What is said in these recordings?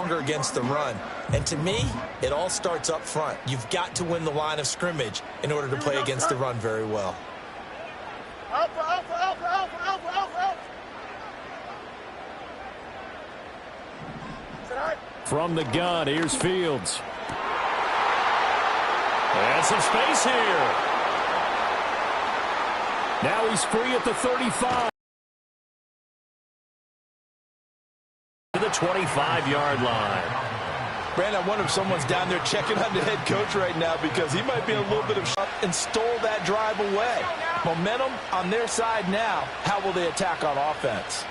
stronger against the run. And to me, it all starts up front. You've got to win the line of scrimmage in order to play against the run very well. From the gun, here's Fields. And some space here. Now he's free at the 35. To the 25-yard line. Brandon, I wonder if someone's down there checking on the head coach right now because he might be a little bit of shock and stole that drive away. Momentum on their side now. How will they attack on offense?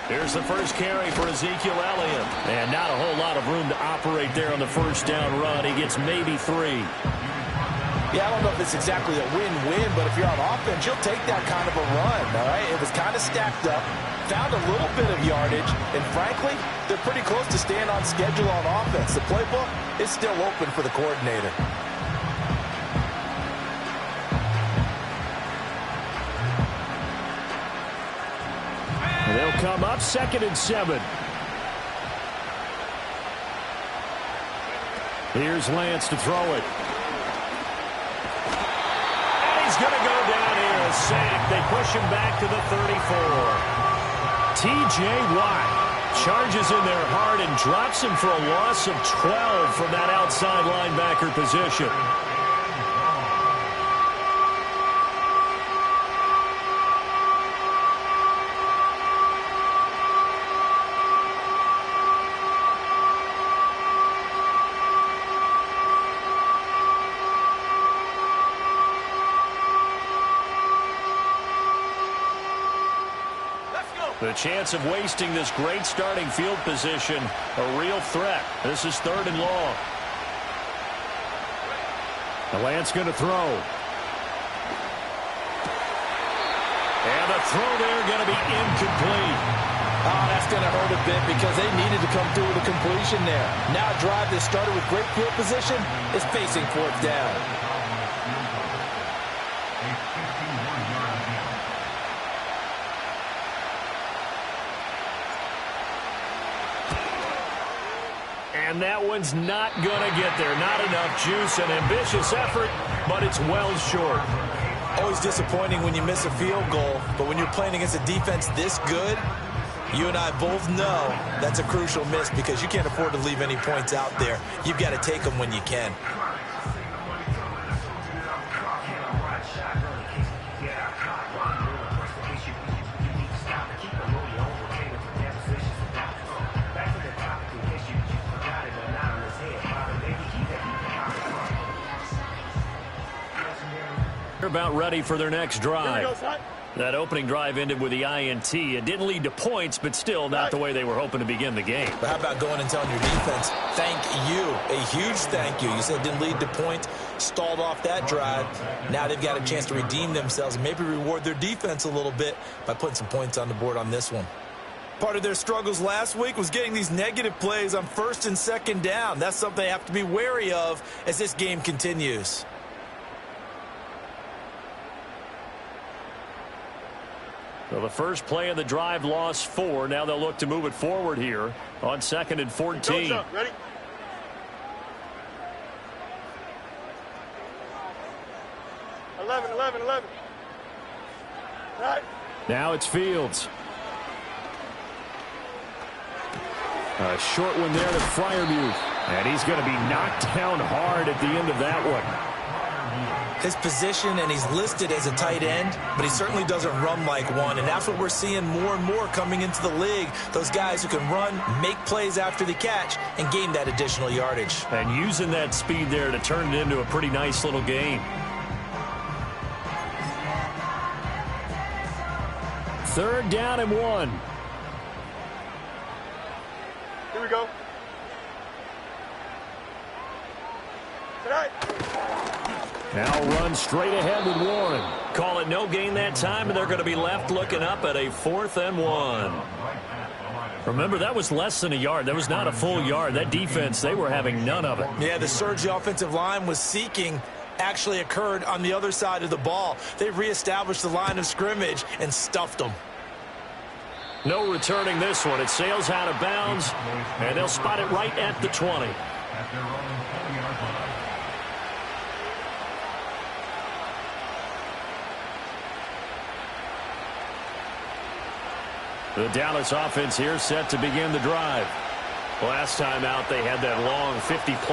Here's the first carry for Ezekiel Elliott. And not a whole lot of room to operate there on the first down run. He gets maybe 3. Yeah, I don't know if it's exactly a win-win, but if you're on offense, you'll take that kind of a run, all right? It was kind of stacked up, found a little bit of yardage, and frankly, they're pretty close to staying on schedule on offense. The playbook is still open for the coordinator. And they'll come up 2nd and 7. Here's Lance to throw it. He's going to go down here, a sack. They push him back to the 34. T.J. Watt charges in there hard and drops him for a loss of 12 from that outside linebacker position. The chance of wasting this great starting field position, a real threat. This is 3rd and long. The Lance going to throw. And the throw there going to be incomplete. Oh, that's going to hurt a bit because they needed to come through with a completion there. Now a drive that started with great field position is facing 4th down. And that one's not going to get there. Not enough juice. An ambitious effort, but it's well short. Always disappointing when you miss a field goal, but when you're playing against a defense this good, you and I both know that's a crucial miss because you can't afford to leave any points out there. You've got to take them when you can. They're about ready for their next drive. That opening drive ended with the INT. It didn't lead to points, but still not the way they were hoping to begin the game. But how about going and telling your defense, thank you, a huge thank you. You said it didn't lead to points, stalled off that drive. Now they've got a chance to redeem themselves and maybe reward their defense a little bit by putting some points on the board on this one. Part of their struggles last week was getting these negative plays on 1st and 2nd down. That's something they have to be wary of as this game continues. Well, the first play of the drive lost 4. Now they'll look to move it forward here on 2nd and 14. Ready? Eleven. Right. Now it's Fields. A short one there to Freiermuth. And he's going to be knocked down hard at the end of that one. His position, and he's listed as a tight end, but he certainly doesn't run like one, and that's what we're seeing more and more coming into the league. Those guys who can run, make plays after the catch, and gain that additional yardage. And using that speed there to turn it into a pretty nice little game. 3rd down and 1. Here we go. Tonight. Now run straight ahead with Warren. Call it no gain that time, and they're going to be left looking up at a 4th and 1. Remember, that was less than a yard. That was not a full yard. That defense, they were having none of it. Yeah, the surge the offensive line was seeking actually occurred on the other side of the ball. They reestablished the line of scrimmage and stuffed them. No returning this one. It sails out of bounds, and they'll spot it right at the 20. The Dallas offense here set to begin the drive. Last time out, they had that long 50-plus